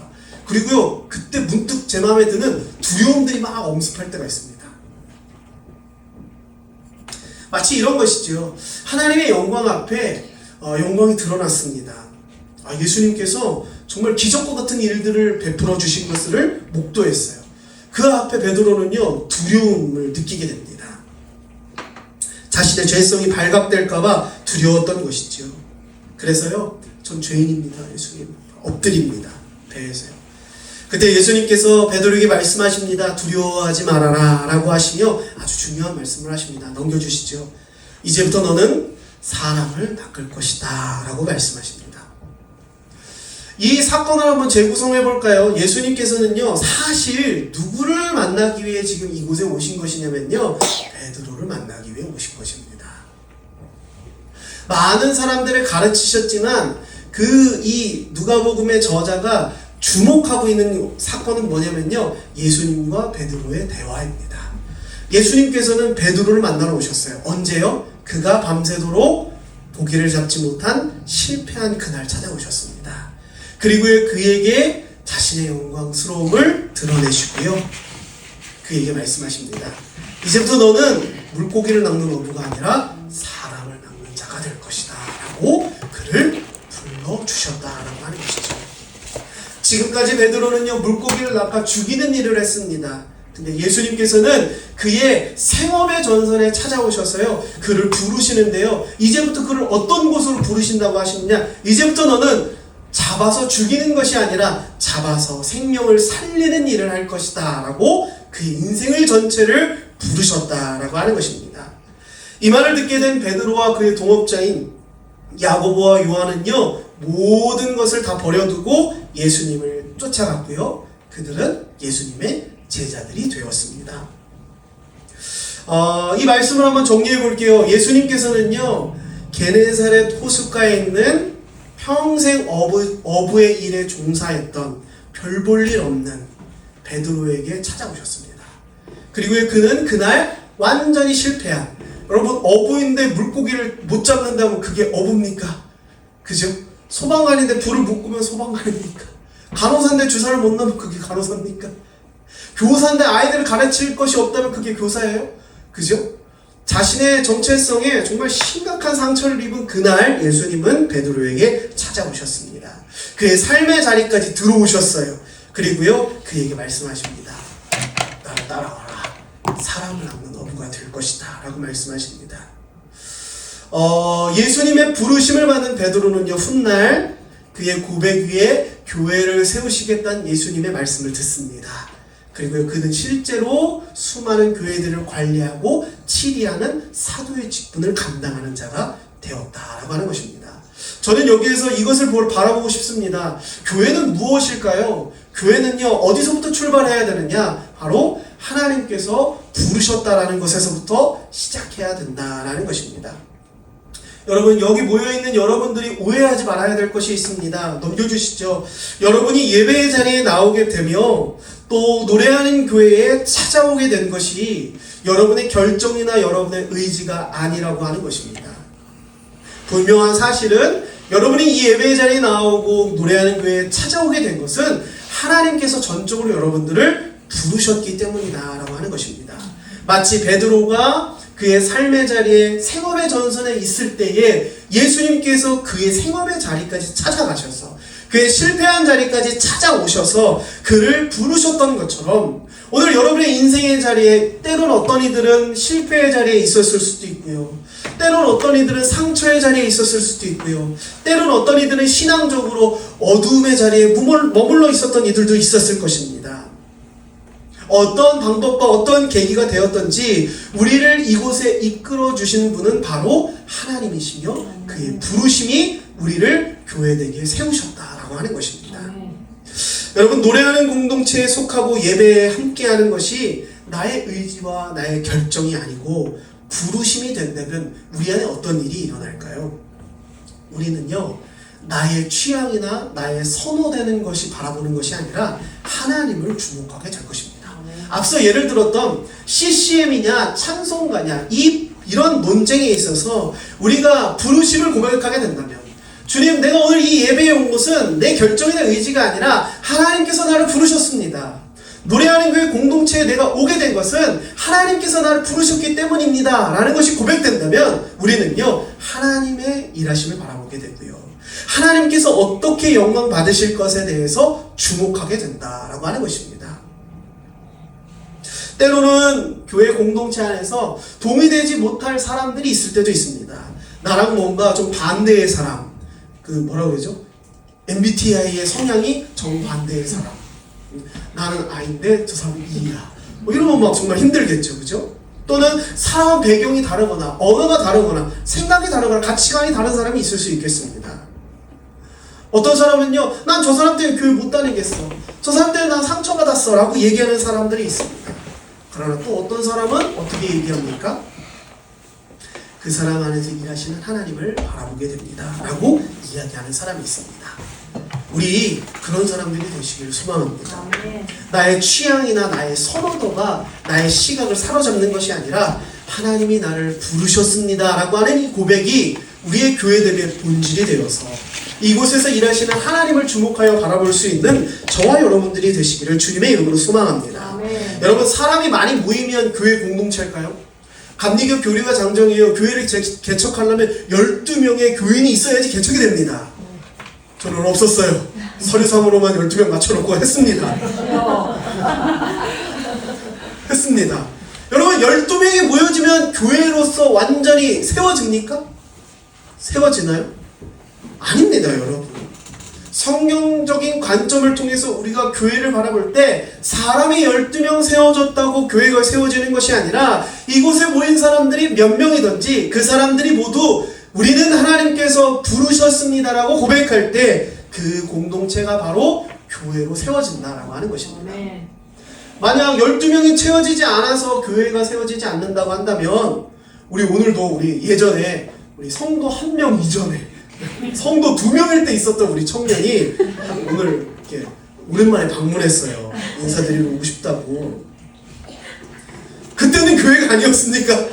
그리고요, 그때 문득 제 마음에 드는 두려움들이 막 엄습할 때가 있습니다. 마치 이런 것이죠. 하나님의 영광 앞에 영광이 드러났습니다. 예수님께서 정말 기적과 같은 일들을 베풀어 주신 것을 목도했어요. 그 앞에 베드로는요, 두려움을 느끼게 됩니다. 자신의 죄성이 발각될까봐 두려웠던 것이죠. 그래서요, 전 죄인입니다. 예수님 엎드립니다. 배에서요. 그때 예수님께서 베드로에게 말씀하십니다. 두려워하지 말아라 라고 하시며 아주 중요한 말씀을 하십니다. 넘겨주시죠. 이제부터 너는 사람을 낚을 것이다 라고 말씀하십니다. 이 사건을 한번 재구성해 볼까요? 예수님께서는요, 사실 누구를 만나기 위해 지금 이곳에 오신 것이냐면요, 베드로를 만나기 위해 오신 것입니다. 많은 사람들을 가르치셨지만 이 누가복음의 저자가 주목하고 있는 사건은 뭐냐면요, 예수님과 베드로의 대화입니다. 예수님께서는 베드로를 만나러 오셨어요. 언제요? 그가 밤새도록 고기를 잡지 못한 실패한 그날 찾아오셨습니다. 그리고 그에게 자신의 영광스러움을 드러내시고요, 그에게 말씀하십니다. 이제부터 너는 물고기를 낚는 어부가 아니라 사람을 낚는 자가 될 것이다 라고 그를 불러주셨다라고 하는 것이죠. 지금까지 베드로는요, 물고기를 낚아 죽이는 일을 했습니다. 근데 예수님께서는 그의 생업의 전선에 찾아오셔서요, 그를 부르시는데요, 이제부터 그를 어떤 곳으로 부르신다고 하시느냐, 이제부터 너는 잡아서 죽이는 것이 아니라 잡아서 생명을 살리는 일을 할 것이다 라고 그의 인생을 전체를 부르셨다라고 하는 것입니다. 이 말을 듣게 된 베드로와 그의 동업자인 야고보와 요한은요, 모든 것을 다 버려두고 예수님을 쫓아갔고요, 그들은 예수님의 제자들이 되었습니다. 이 말씀을 한번 정리해 볼게요. 예수님께서는요, 게네사렛 호숫가에 있는 평생 어부의 일에 종사했던 별 볼 일 없는 베드로에게 찾아오셨습니다. 그리고 그는 그날 완전히 실패한, 여러분 어부인데 물고기를 못 잡는다면 그게 어부입니까? 그죠? 소방관인데 불을 못 끄면 소방관입니까? 간호사인데 주사를 못 넣으면 그게 간호사입니까? 교사인데 아이들을 가르칠 것이 없다면 그게 교사예요? 그죠? 자신의 정체성에 정말 심각한 상처를 입은 그날 예수님은 베드로에게 찾아오셨습니다. 그의 삶의 자리까지 들어오셨어요. 그리고요, 그에게 말씀하십니다. 나를 따라와라. 사람을 낚는 어부가 될 것이다 라고 말씀하십니다. 예수님의 부르심을 받은 베드로는요, 훗날 그의 고백 위에 교회를 세우시겠다는 예수님의 말씀을 듣습니다. 그리고 그는 실제로 수많은 교회들을 관리하고 치리하는 사도의 직분을 감당하는 자가 되었다라고 하는 것입니다. 저는 여기에서 이것을 바라보고 싶습니다. 교회는 무엇일까요? 교회는요, 어디서부터 출발해야 되느냐? 바로 하나님께서 부르셨다라는 것에서부터 시작해야 된다라는 것입니다. 여러분, 여기 모여있는 여러분들이 오해하지 말아야 될 것이 있습니다. 넘겨주시죠. 여러분이 예배의 자리에 나오게 되며 또 노래하는 교회에 찾아오게 된 것이 여러분의 결정이나 여러분의 의지가 아니라고 하는 것입니다. 분명한 사실은 여러분이 이 예배의 자리에 나오고 노래하는 교회에 찾아오게 된 것은 하나님께서 전적으로 여러분들을 부르셨기 때문이다라고 하는 것입니다. 마치 베드로가 그의 삶의 자리에 생업의 전선에 있을 때에 예수님께서 그의 생업의 자리까지 찾아가셔서 그의 실패한 자리까지 찾아오셔서 그를 부르셨던 것처럼 오늘 여러분의 인생의 자리에 때론 어떤 이들은 실패의 자리에 있었을 수도 있고요. 때론 어떤 이들은 상처의 자리에 있었을 수도 있고요. 때론 어떤 이들은 신앙적으로 어두움의 자리에 머물러 있었던 이들도 있었을 것입니다. 어떤 방법과 어떤 계기가 되었던지 우리를 이곳에 이끌어 주신 분은 바로 하나님이시며 그의 부르심이 우리를 교회되게 세우셨다라고 하는 것입니다. 여러분, 노래하는 공동체에 속하고 예배에 함께하는 것이 나의 의지와 나의 결정이 아니고 부르심이 된다면 우리 안에 어떤 일이 일어날까요? 우리는요, 나의 취향이나 나의 선호되는 것이 바라보는 것이 아니라 하나님을 주목하게 될 것입니다. 앞서 예를 들었던 CCM이냐 찬송가냐 이런 논쟁에 있어서 우리가 부르심을 고백하게 된다면, 주님, 내가 오늘 이 예배에 온 것은 내 결정이나 의지가 아니라 하나님께서 나를 부르셨습니다. 노래하는 교회 공동체에 내가 오게 된 것은 하나님께서 나를 부르셨기 때문입니다 라는 것이 고백된다면 우리는요, 하나님의 일하심을 바라보게 되고요, 하나님께서 어떻게 영광 받으실 것에 대해서 주목하게 된다라고 하는 것입니다. 때로는 교회 공동체 안에서 동의되지 못할 사람들이 있을 때도 있습니다. 나랑 뭔가 좀 반대의 사람, 뭐라고 그러죠? MBTI의 성향이 정반대의 사람. 나는 I인데 저 사람은 E야. 이러면 막 정말 힘들겠죠, 그죠? 또는 사람 배경이 다르거나 언어가 다르거나 생각이 다르거나 가치관이 다른 사람이 있을 수 있겠습니다. 어떤 사람은요, 난 저 사람 때문에 교회 못 다니겠어, 저 사람 때문에 난 상처받았어 라고 얘기하는 사람들이 있습니다. 그러나 또 어떤 사람은 어떻게 얘기합니까? 그 사람 안에서 일하시는 하나님을 바라보게 됩니다 라고 이야기하는 사람이 있습니다. 우리 그런 사람들이 되시기를 소망합니다. 나의 취향이나 나의 선호도가 나의 시각을 사로잡는 것이 아니라 하나님이 나를 부르셨습니다 라고 하는 이 고백이 우리의 교회됨의 본질이 되어서 이곳에서 일하시는 하나님을 주목하여 바라볼 수 있는 저와 여러분들이 되시기를 주님의 이름으로 소망합니다. 여러분, 사람이 많이 모이면 교회 공동체일까요? 감리교 교리가 장정이에요. 교회를 개척하려면 12명의 교인이 있어야지 개척이 됩니다. 저는 없었어요. 서류상으로만 12명 맞춰놓고 했습니다. 했습니다. 여러분, 12명이 모여지면 교회로서 완전히 세워집니까? 세워지나요? 아닙니다, 여러분. 성경적인 관점을 통해서 우리가 교회를 바라볼 때 사람이 12명 세워졌다고 교회가 세워지는 것이 아니라 이곳에 모인 사람들이 몇 명이든지 그 사람들이 모두 우리는 하나님께서 부르셨습니다라고 고백할 때 그 공동체가 바로 교회로 세워진다라고 하는 것입니다. 만약 12명이 채워지지 않아서 교회가 세워지지 않는다고 한다면 우리 오늘도 우리 예전에 우리 성도 1명 이전에 성도 2명일 때 있었던 우리 청년이 오늘 이렇게 오랜만에 방문했어요. 인사드리러 오고 싶다고. 그때는 교회가 아니었습니까?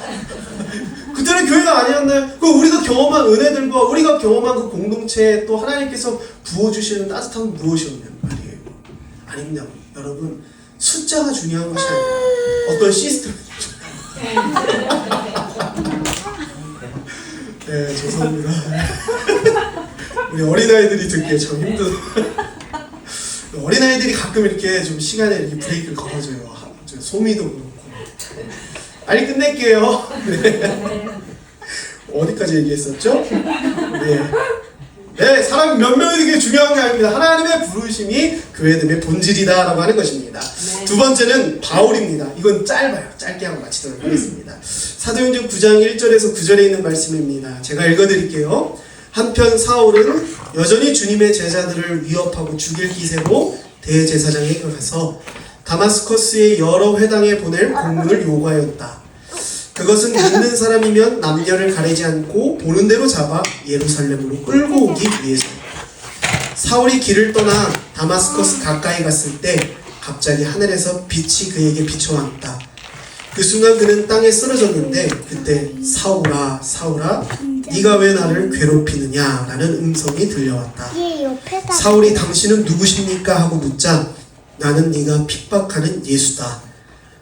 그때는 교회가 아니었나요? 그 우리가 경험한 은혜들과 우리가 경험한 그 공동체에 또 하나님께서 부어주시는 따뜻함은 무엇이었냐는 말이에요. 아닙니다. 여러분, 숫자가 중요한 것이 아니라 어떤 시스템이 네, 죄송합니다. 우리 어린아이들이 듣기에 참 힘든. 어린아이들이 가끔 이렇게 좀 시간에 이렇게 브레이크를 걸어줘요. 소미도 그렇고. 빨리 끝낼게요. 네. 어디까지 얘기했었죠? 네. 네, 사람 몇 명이 되게 중요한 게 아닙니다. 하나님의 부르심이 교회됨의 본질이다라고 하는 것입니다. 네. 두 번째는 바울입니다. 이건 짧아요. 짧게 하고 마치도록 하겠습니다. 사도행전 9장 1절에서 9절에 있는 말씀입니다. 제가 읽어드릴게요. 한편 사울은 여전히 주님의 제자들을 위협하고 죽일 기세로 대제사장에게 가서 다마스커스의 여러 회당에 보낼 공문을 요구하였다. 그것은 믿는 사람이면 남녀를 가리지 않고 보는 대로 잡아 예루살렘으로 끌고 오기 위해서. 사울이 길을 떠나 다마스커스 가까이 갔을 때 갑자기 하늘에서 빛이 그에게 비춰왔다. 그 순간 그는 땅에 쓰러졌는데 그때 사울아 사울아 네가 왜 나를 괴롭히느냐 라는 음성이 들려왔다. 사울이 당신은 누구십니까 하고 묻자 나는 네가 핍박하는 예수다.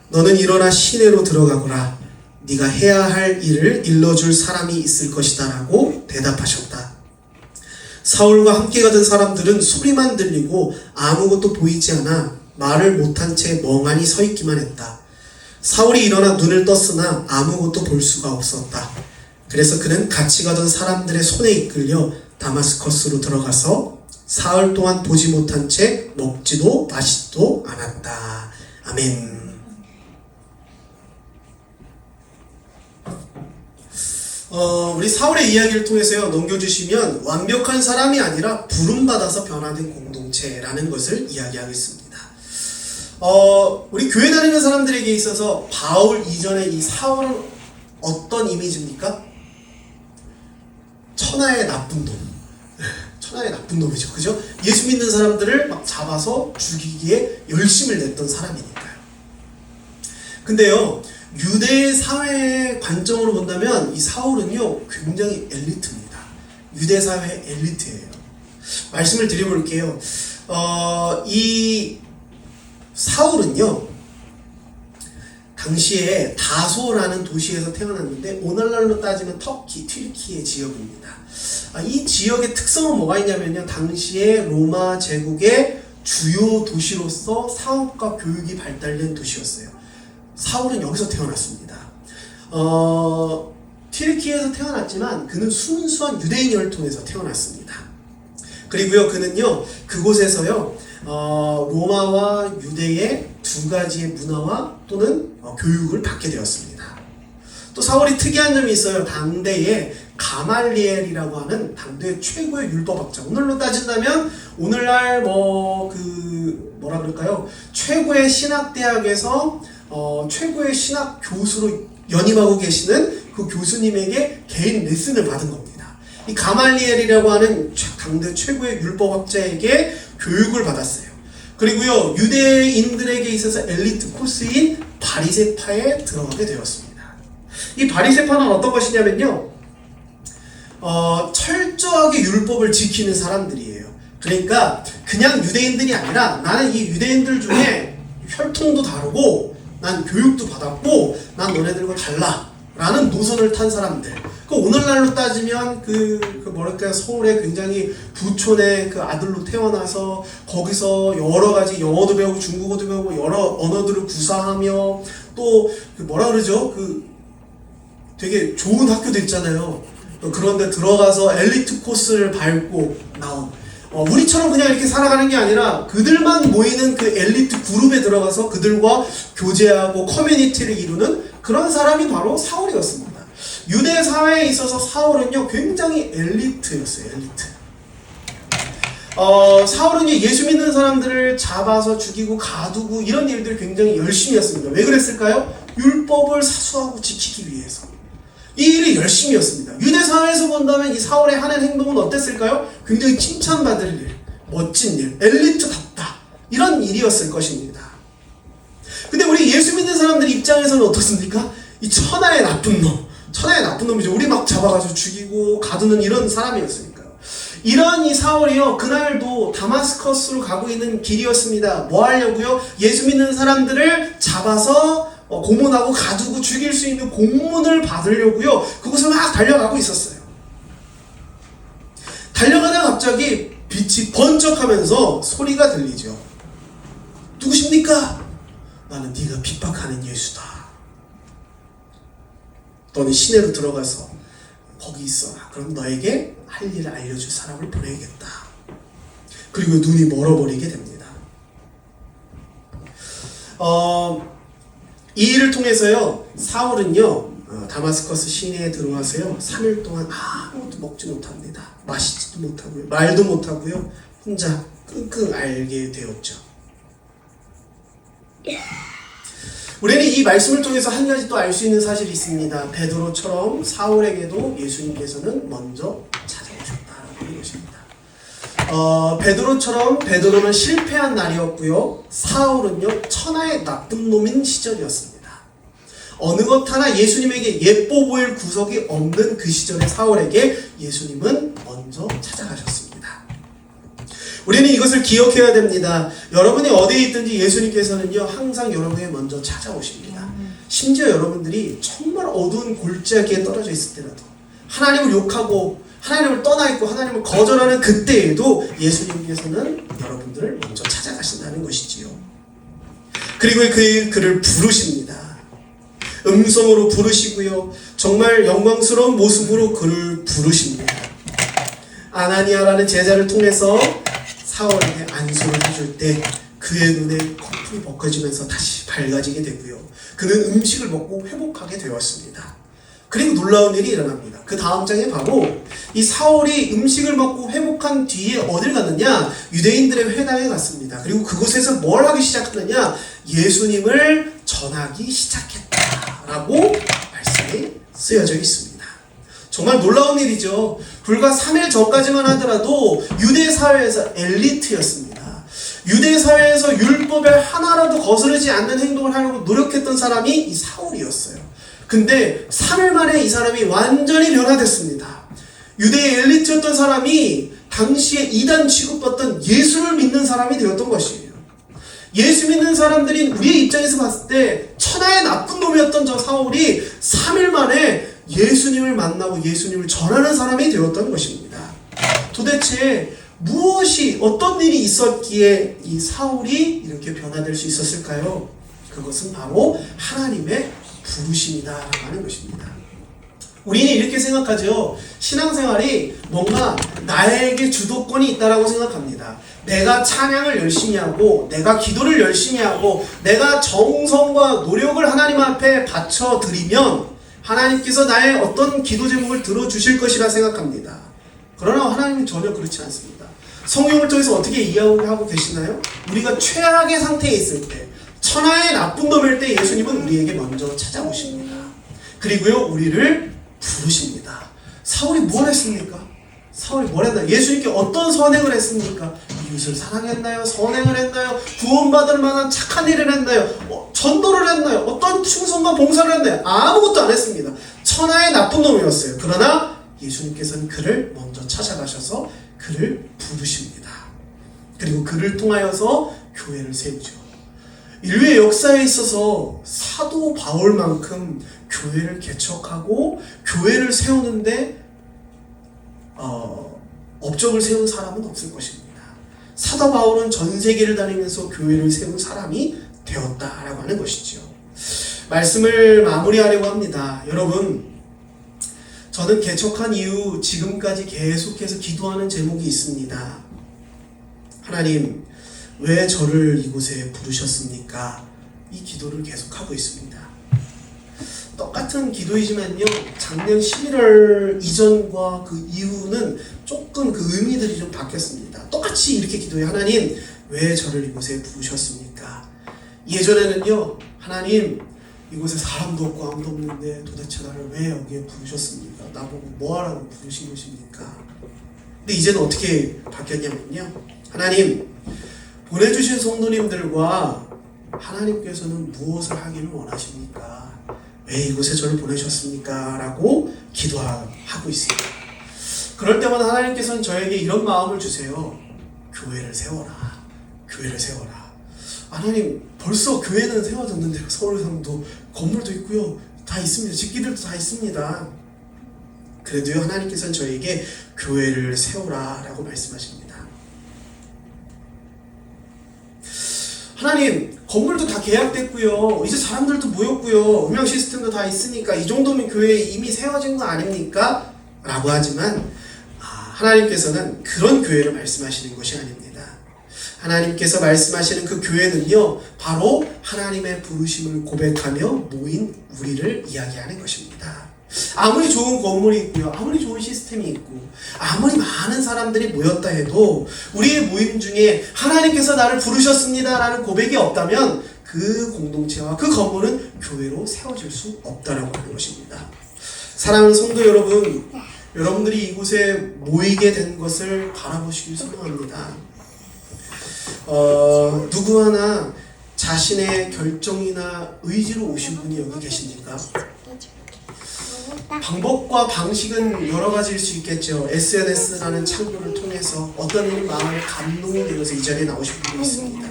너는 일어나 시내로 들어가거라. 네가 해야 할 일을 일러줄 사람이 있을 것이다 라고 대답하셨다. 사울과 함께 가던 사람들은 소리만 들리고 아무것도 보이지 않아 말을 못한 채 멍하니 서 있기만 했다. 사울이 일어나 눈을 떴으나 아무것도 볼 수가 없었다. 그래서 그는 같이 가던 사람들의 손에 이끌려 다마스커스로 들어가서 사흘 동안 보지 못한 채 먹지도 마시지도 않았다. 아멘. 우리 사울의 이야기를 통해서요, 넘겨주시면 완벽한 사람이 아니라 부름받아서 변화된 공동체라는 것을 이야기하겠습니다. 우리 교회 다니는 사람들에게 있어서 바울 이전에 이 사울은 어떤 이미지입니까? 천하의 나쁜 놈. 천하의 나쁜 놈이죠. 그죠? 예수 믿는 사람들을 막 잡아서 죽이기에 열심을 냈던 사람이니까요. 근데요, 유대 사회의 관점으로 본다면 이 사울은요, 굉장히 엘리트입니다. 유대 사회의 엘리트예요. 말씀을 드려볼게요. 이 사울은요, 당시에 다소라는 도시에서 태어났는데 오늘날로 따지면 터키, 튀르키예 지역입니다. 이 지역의 특성은 뭐가 있냐면요, 당시에 로마 제국의 주요 도시로서 사업과 교육이 발달된 도시였어요. 사울은 여기서 태어났습니다. 튀르키예에서 태어났지만 그는 순수한 유대인 혈통에서 태어났습니다. 그리고요, 그는요, 그곳에서요, 로마와 유대의 두 가지의 문화와 또는 교육을 받게 되었습니다. 또 사울이 특이한 점이 있어요. 당대에 가말리엘이라고 하는 당대 최고의 율법학자. 오늘로 따진다면 오늘날 뭐라 그럴까요? 최고의 신학대학에서 최고의 신학 교수로 연임하고 계시는 그 교수님에게 개인 레슨을 받은 겁니다. 이 가말리엘이라고 하는 당대 최고의 율법학자에게 교육을 받았어요. 그리고요, 유대인들에게 있어서 엘리트 코스인 바리새파에 들어가게 되었습니다. 이 바리새파는 어떤 것이냐면요, 철저하게 율법을 지키는 사람들이에요. 그러니까 그냥 유대인들이 아니라 나는 이 유대인들 중에 혈통도 다르고 난 교육도 받았고 난 너네들과 달라 라는 노선을 탄 사람들. 오늘날로 따지면 서울의 굉장히 부촌의 그 아들로 태어나서 거기서 여러 가지 영어도 배우고 중국어도 배우고 여러 언어들을 구사하며 또 되게 좋은 학교도 있잖아요. 그런데 들어가서 엘리트 코스를 밟고 나온, 우리처럼 그냥 이렇게 살아가는 게 아니라 그들만 모이는 그 엘리트 그룹에 들어가서 그들과 교제하고 커뮤니티를 이루는 그런 사람이 바로 사울이었습니다. 유대 사회에 있어서 사울은요, 굉장히 엘리트였어요. 엘리트. 사울은 예수 믿는 사람들을 잡아서 죽이고 가두고 이런 일들을 굉장히 열심히 했습니다. 왜 그랬을까요? 율법을 사수하고 지키기 위해서. 이 일이 열심이었습니다. 유대 사회에서 본다면 이 사울의 하는 행동은 어땠을까요? 굉장히 칭찬받을 일, 멋진 일, 엘리트답다, 이런 일이었을 것입니다. 근데 우리 예수 믿는 사람들 입장에서는 어떻습니까? 이 천하의 나쁜 놈, 천하의 나쁜 놈이죠. 우리 막 잡아가지고 죽이고 가두는 이런 사람이었으니까요. 이런 이 사울이요, 그날도 다마스커스로 가고 있는 길이었습니다. 뭐 하려고요? 예수 믿는 사람들을 잡아서 고문하고 가두고 죽일 수 있는 공문을 받으려고요, 그곳을 막 달려가고 있었어요. 달려가다가 갑자기 빛이 번쩍하면서 소리가 들리죠. 누구십니까? 나는 네가 핍박하는 예수다. 너는 시내로 들어가서 거기 있어라. 그럼 너에게 할 일을 알려줄 사람을 보내겠다. 그리고 눈이 멀어버리게 됩니다. 이 일을 통해서요, 사울은요, 다마스커스 시내에 들어와서요, 3일 동안 아무것도 먹지 못합니다. 마시지도 못하고요, 말도 못하고요, 혼자 끙끙 앓게 되었죠. 우리는 이 말씀을 통해서 한 가지 또 알 수 있는 사실이 있습니다. 베드로처럼 사울에게도 예수님께서는 먼저 찾아오셨다라고 하는 것입니다. 베드로는 실패한 날이었고요, 사울은요, 천하의 나쁜 놈인 시절이었습니다. 어느 것 하나 예수님에게 예뻐 보일 구석이 없는 그 시절의 사울에게 예수님은 먼저 찾아가셨습니다. 우리는 이것을 기억해야 됩니다. 여러분이 어디에 있든지 예수님께서는요 항상 여러분에 먼저 찾아오십니다. 심지어 여러분들이 정말 어두운 골짜기에 떨어져 있을 때라도, 하나님을 욕하고 하나님을 떠나 있고 하나님을 거절하는 그때에도 예수님께서는 여러분들을 먼저 찾아가신다는 것이지요. 그리고 그를 부르십니다. 음성으로 부르시고요, 정말 영광스러운 모습으로 그를 부르십니다. 아나니아라는 제자를 통해서 사울에게 안수를 해줄 때 그의 눈에 거품이 벗겨지면서 다시 밝아지게 되고요, 그는 음식을 먹고 회복하게 되었습니다. 그리고 놀라운 일이 일어납니다. 그 다음 장에 바로 이 사울이 음식을 먹고 회복한 뒤에 어딜 갔느냐, 유대인들의 회당에 갔습니다. 그리고 그곳에서 뭘 하기 시작하느냐, 예수님을 전하기 시작했다라고 말씀이 쓰여져 있습니다. 정말 놀라운 일이죠. 불과 3일 전까지만 하더라도 유대 사회에서 엘리트였습니다. 유대 사회에서 율법에 하나라도 거스르지 않는 행동을 하려고 노력했던 사람이 이 사울이었어요. 근데 3일 만에 이 사람이 완전히 변화됐습니다. 유대의 엘리트였던 사람이 당시에 이단 취급받던 예수를 믿는 사람이 되었던 것이에요. 예수 믿는 사람들이 우리의 입장에서 봤을 때 천하의 나쁜 놈이었던 저 사울이 3일 만에 예수님을 만나고 예수님을 전하는 사람이 되었던 것입니다. 도대체 무엇이, 어떤 일이 있었기에 이 사울이 이렇게 변화될 수 있었을까요? 그것은 바로 하나님의 부르심이다라고 하는 것입니다. 우리는 이렇게 생각하죠. 신앙생활이 뭔가 나에게 주도권이 있다라고 생각합니다. 내가 찬양을 열심히 하고, 내가 기도를 열심히 하고, 내가 정성과 노력을 하나님 앞에 바쳐드리면 하나님께서 나의 어떤 기도 제목을 들어주실 것이라 생각합니다. 그러나 하나님은 전혀 그렇지 않습니다. 성경을 통해서 어떻게 이해하고 계시나요? 우리가 최악의 상태에 있을 때, 천하의 나쁜 놈일 때 예수님은 우리에게 먼저 찾아오십니다. 그리고요, 우리를 부르십니다. 사울이 뭘 했습니까? 사울이 뭘 했나요? 예수님께 어떤 선행을 했습니까? 이웃을 사랑했나요? 선행을 했나요? 구원받을 만한 착한 일을 했나요? 전도를 했나요? 어떤 충성과 봉사를 했나요? 아무것도 안 했습니다. 천하의 나쁜 놈이었어요. 그러나 예수님께서는 그를 먼저 찾아가셔서 그를 부르십니다. 그리고 그를 통하여서 교회를 세우죠. 인류의 역사에 있어서 사도 바울만큼 교회를 개척하고 교회를 세우는데 업적을 세운 사람은 없을 것입니다. 사도 바울은 전 세계를 다니면서 교회를 세운 사람이 되었다라고 하는 것이죠. 말씀을 마무리하려고 합니다. 여러분, 저는 개척한 이후 지금까지 계속해서 기도하는 제목이 있습니다. 하나님, 왜 저를 이곳에 부르셨습니까? 이 기도를 계속하고 있습니다. 똑같은 기도이지만요, 작년 11월 이전과 그 이후는 조금 그 의미들이 좀 바뀌었습니다. 똑같이 이렇게 기도해요. 하나님, 왜 저를 이곳에 부르셨습니까? 예전에는요, 하나님, 이곳에 사람도 없고 아무도 없는데 도대체 나를 왜 여기에 부르셨습니까? 나보고 뭐하라고 부르신 것입니까? 근데 이제는 어떻게 바뀌었냐면요, 하나님, 보내주신 성도님들과 하나님께서는 무엇을 하기를 원하십니까? 왜 이곳에 저를 보내셨습니까? 라고 기도하고 있습니다. 그럴 때마다 하나님께서는 저에게 이런 마음을 주세요. 교회를 세워라. 교회를 세워라. 하나님, 벌써 교회는 세워졌는데 서울상도 건물도 있고요, 다 있습니다. 집기들도 다 있습니다. 그래도요, 하나님께서는 저에게 교회를 세우라 라고 말씀하십니다. 하나님, 건물도 다 계약됐고요, 이제 사람들도 모였고요, 음향 시스템도 다 있으니까 이 정도면 교회 이미 세워진 거 아닙니까? 라고 하지만 하나님께서는 그런 교회를 말씀하시는 것이 아닙니다. 하나님께서 말씀하시는 그 교회는요, 바로 하나님의 부르심을 고백하며 모인 우리를 이야기하는 것입니다. 아무리 좋은 건물이 있고요, 아무리 좋은 시스템이 있고, 아무리 많은 사람들이 모였다 해도 우리의 모임 중에 하나님께서 나를 부르셨습니다 라는 고백이 없다면 그 공동체와 그 건물은 교회로 세워질 수 없다라고 하는 것입니다. 사랑하는 성도 여러분, 여러분들이 이곳에 모이게 된 것을 바라보시길 소망합니다. 누구 하나 자신의 결정이나 의지로 오신 분이 여기 계십니까? 방법과 방식은 여러 가지일 수 있겠죠. SNS라는 창구를 통해서 어떤 이는 마음에 감동이 되어서 이 자리에 나오신 분도 있습니다.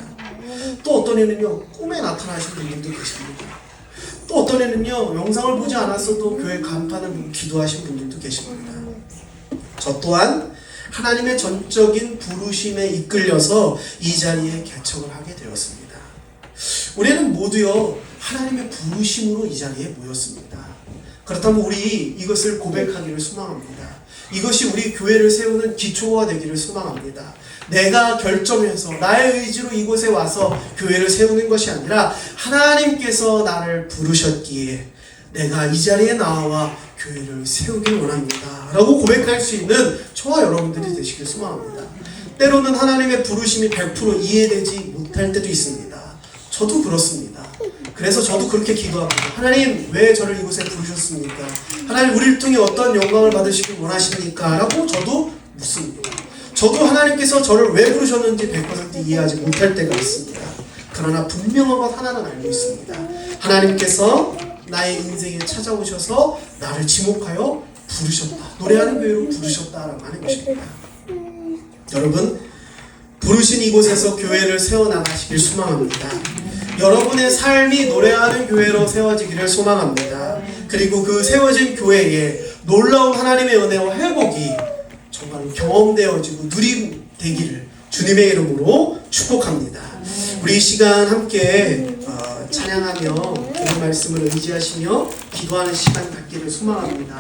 또 어떤 이는요 꿈에 나타나신 분들도 계십니다. 또 어떤 이는요 영상을 보지 않았어도 교회 간판을 보고 기도하신 분들도 계십니다. 저 또한 하나님의 전적인 부르심에 이끌려서 이 자리에 개척을 하게 되었습니다. 우리는 모두요 하나님의 부르심으로 이 자리에 모였습니다. 그렇다면 우리 이것을 고백하기를 소망합니다. 이것이 우리 교회를 세우는 기초가 되기를 소망합니다. 내가 결정해서 나의 의지로 이곳에 와서 교회를 세우는 것이 아니라 하나님께서 나를 부르셨기에 내가 이 자리에 나와 교회를 세우길 원합니다 라고 고백할 수 있는 저와 여러분들이 되시길 소망합니다. 때로는 하나님의 부르심이 100% 이해되지 못할 때도 있습니다. 저도 그렇습니다. 그래서 저도 그렇게 기도합니다. 하나님 왜 저를 이곳에 부르셨습니까? 하나님 우리를 통해 어떤 영광을 받으시길 원하십니까? 라고 저도 묻습니다. 저도 하나님께서 저를 왜 부르셨는지 100% 이해하지 못할 때가 있습니다. 그러나 분명한 것 하나는 알고 있습니다. 하나님께서 나의 인생에 찾아오셔서 나를 지목하여 부르셨다. 노래하는 교회로 부르셨다라고 하는 것입니다. 여러분 부르신 이곳에서 교회를 세워나가시길 소망합니다. 여러분의 삶이 노래하는 교회로 세워지기를 소망합니다. 그리고 그 세워진 교회에 놀라운 하나님의 은혜와 회복이 정말 경험되어지고 누림되기를 주님의 이름으로 축복합니다. 우리 이 시간 함께 찬양하며 그 말씀을 의지하시며 기도하는 시간 갖기를 소망합니다.